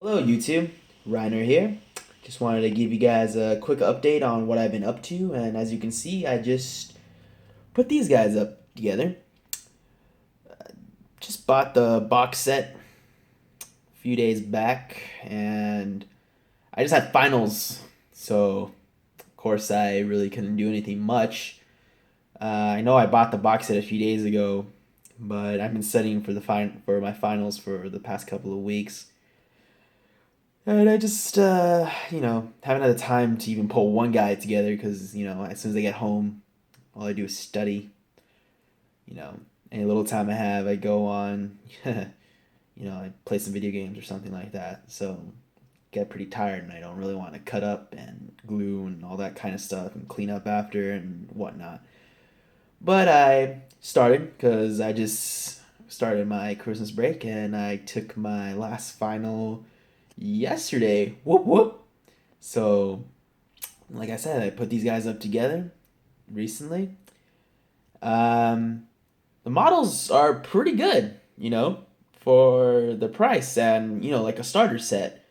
Hello YouTube, Reiner here. Just wanted to give you guys a quick update on what I've been up to, and as you can see, I just put these guys up together. Just bought the box set a few days back, and I just had finals, so of course I really couldn't do anything much. I know I bought the box set a few days ago, but I've been studying for my finals for the past couple of weeks. And I just, haven't had the time to even pull one guy together because, as soon as I get home, all I do is study. You know, any little time I have, I go on, I play some video games or something like that. So, get pretty tired and I don't really want to cut up and glue and all that kind of stuff and clean up after and whatnot. But I started because I just started my Christmas break and I took my last final yesterday. Whoop whoop. So, like I said, I put these guys up together recently. Um, the models are pretty good, for the price and, like a starter set.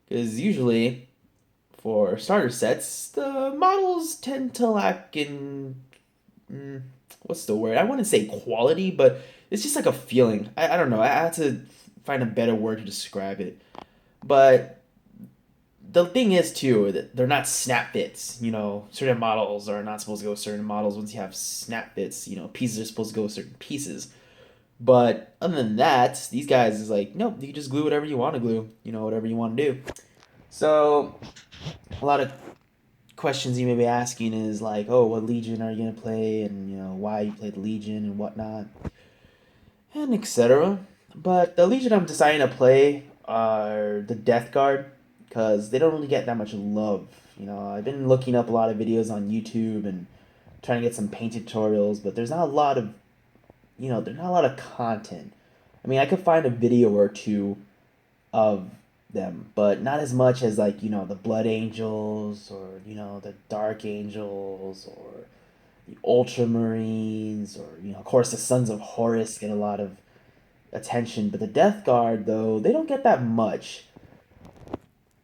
Because usually for starter sets, the models tend to lack in, mm, what's the word? I wouldn't say quality, but it's just like a feeling. I don't know. I had to find a better word to describe it. But the thing is too that they're not snap fits. Certain models are not supposed to go with certain models. Once you have snap fits, pieces are supposed to go with certain pieces. But other than that, these guys is like, nope, you can just glue whatever you want to glue. Whatever you want to do. So a lot of questions you may be asking is like, oh, what Legion are you gonna play, and why you play the Legion and whatnot, and etc. But the Legion I'm deciding to play are the Death Guard because they don't really get that much love. I've been looking up a lot of videos on YouTube and trying to get some paint tutorials, but there's not a lot of there's not a lot of content. I mean, I could find a video or two of them, but not as much as like the Blood Angels or the Dark Angels or the Ultramarines or of course the Sons of Horus get a lot of attention, but the Death Guard, though, they don't get that much.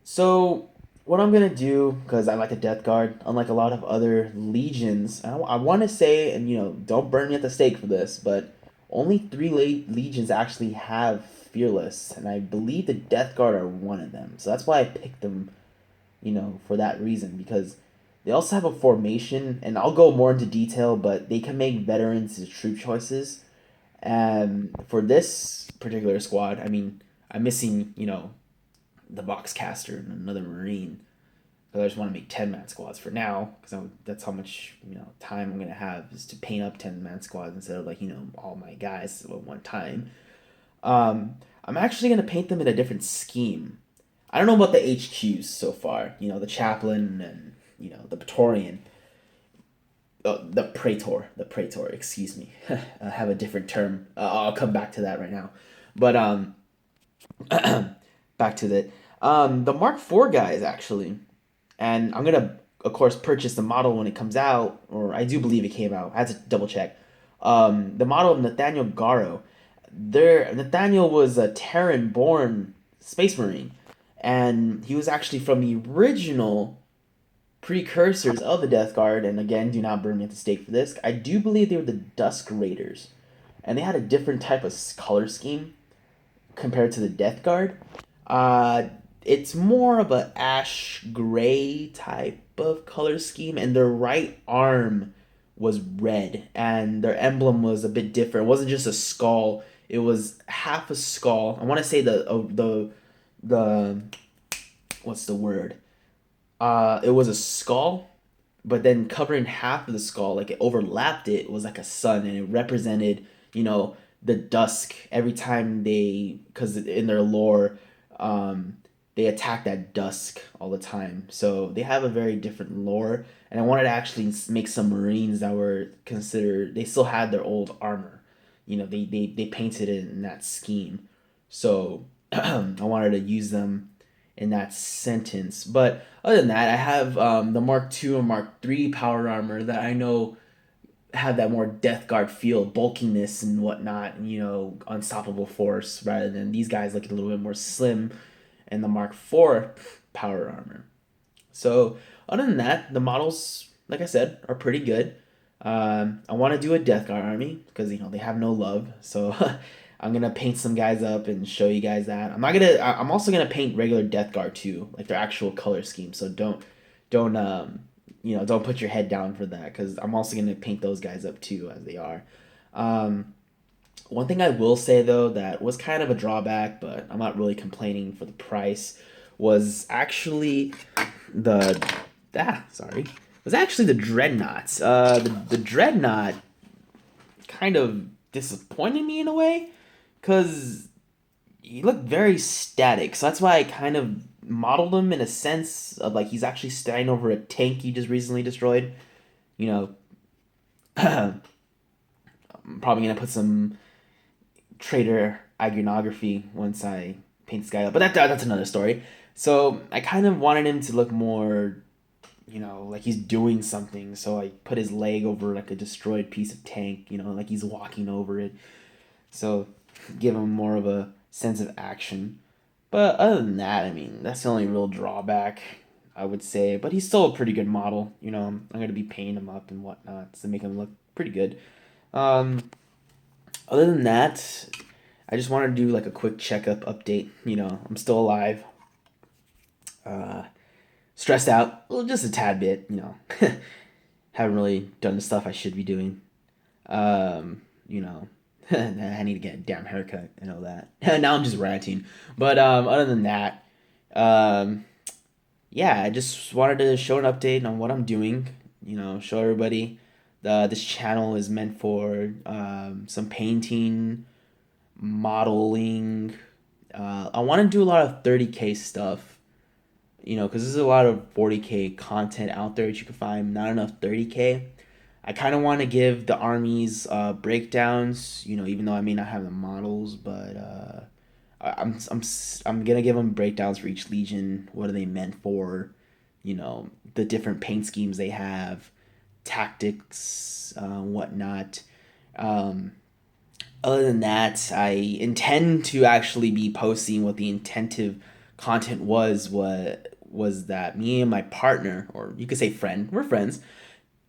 So, what I'm gonna do, because I like the Death Guard, unlike a lot of other legions, I want to say, and don't burn me at the stake for this, but only three legions actually have Fearless, and I believe the Death Guard are one of them. So that's why I picked them, for that reason, because they also have a formation, and I'll go more into detail, but they can make veterans as troop choices. And for this particular squad, I mean, I'm missing, the Boxcaster and another Marine. Because I just want to make 10-man squads for now, because that's how much, time I'm going to have is to paint up 10-man squads instead of, like, all my guys at one time. I'm actually going to paint them in a different scheme. I don't know about the HQs so far, the Chaplain and, the Praetorian. The Praetor, excuse me. I have a different term. I'll come back to that right now. But back to that. The Mark IV guys actually, and I'm gonna of course purchase the model when it comes out, or I do believe it came out. I had to double check. The model of Nathaniel Garo. Nathaniel was a Terran-born space marine, and he was actually from the original precursors of the Death Guard, and again, do not burn me at the stake for this. I do believe they were the Dusk Raiders, and they had a different type of color scheme compared to the Death Guard. Uh, it's more of a ash gray type of color scheme, and their right arm was red, and their emblem was a bit different. It wasn't just a skull; it was half a skull. I want to say the what's the word? It was a skull, but then covering half of the skull, like it overlapped it, was like a sun, and it represented, the dusk every time because in their lore, they attack at dusk all the time. So they have a very different lore, and I wanted to actually make some Marines that were considered, they still had their old armor. They painted it in that scheme. So I wanted to use them in that sentence. But other than that, I have the Mark II and Mark III power armor that I know have that more Death Guard feel, bulkiness and whatnot, and unstoppable force, rather than these guys looking a little bit more slim. and the Mark IV power armor. So other than that, the models, like I said, are pretty good. I want to do a Death Guard army because they have no love. So I'm gonna paint some guys up and show you guys that. I'm not gonna. I'm also gonna paint regular Death Guard too, like their actual color scheme. So don't put your head down for that because I'm also gonna paint those guys up too as they are. Um, One thing I will say though that was kind of a drawback, but I'm not really complaining for the price, was actually the sorry, was actually the dreadnoughts. The dreadnought kind of disappointed me in a way, cause he looked very static. So that's why I kind of modeled him in a sense of like he's actually standing over a tank he just recently destroyed. You know, I'm probably gonna put some trader iconography once I paint this guy up, but that's another story. So I kind of wanted him to look more, like he's doing something. So I put his leg over like a destroyed piece of tank, like he's walking over it. So give him more of a sense of action. But other than that, I mean, that's the only real drawback I would say. But he's still a pretty good model. I'm gonna be painting him up and whatnot to make him look pretty good. Um, Other than that, I just wanted to do like a quick checkup update. I'm still alive. Uh, Stressed out, well, just a tad bit. Haven't really done the stuff I should be doing. Um, you know, I need to get a damn haircut and all that. Now I'm just ranting. But other than that, um, yeah, I just wanted to show an update on what I'm doing. Show everybody. This channel is meant for some painting, modeling. I want to do a lot of 30K stuff, because there's a lot of 40K content out there that you can find, not enough 30K. I kind of want to give the armies breakdowns, even though I may not have the models, but I'm gonna give them breakdowns for each legion. What are they meant for? The different paint schemes they have, tactics, whatnot. Um, Other than that, I intend to actually be posting what the intentive content was. What was that? Me and my partner, or you could say friend, we're friends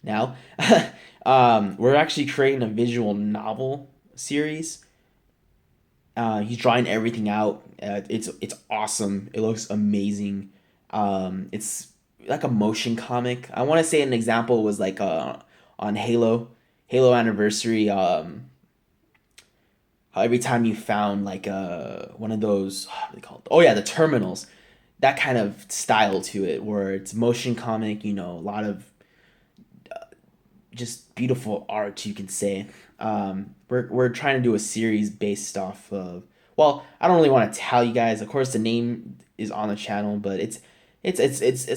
now. We're actually creating a visual novel series. He's drawing everything out. It's awesome. It looks amazing. It's like a motion comic. I want to say an example was like on Halo Anniversary. How every time you found like one of those, what are they called? Oh yeah, the terminals. That kind of style to it, where it's motion comic. A lot of just beautiful art, you can say. We're trying to do a series based off of. Well, I don't really want to tell you guys. Of course, the name is on the channel, but it's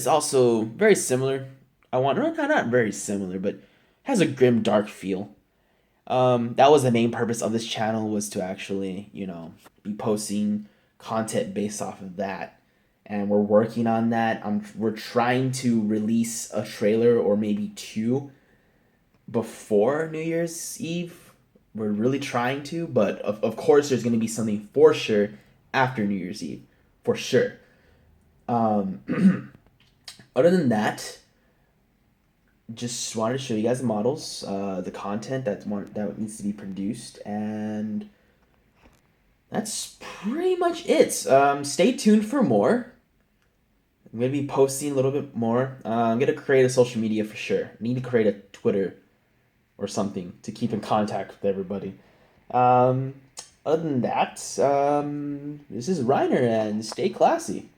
also very similar. I want not very similar, but has a grim dark feel. That was the main purpose of this channel, was to actually be posting content based off of that, and we're working on that. We're trying to release a trailer or maybe two before New Year's Eve. We're really trying to, but of course there's going to be something for sure after New Year's Eve, for sure. Other than that, just wanted to show you guys the models, the content that needs to be produced, and that's pretty much it. Stay tuned for more. I'm gonna be posting a little bit more. I'm gonna create a social media for sure. I need to create a Twitter or something to keep in contact with everybody. Um, Other than that, this is Reiner, and stay classy.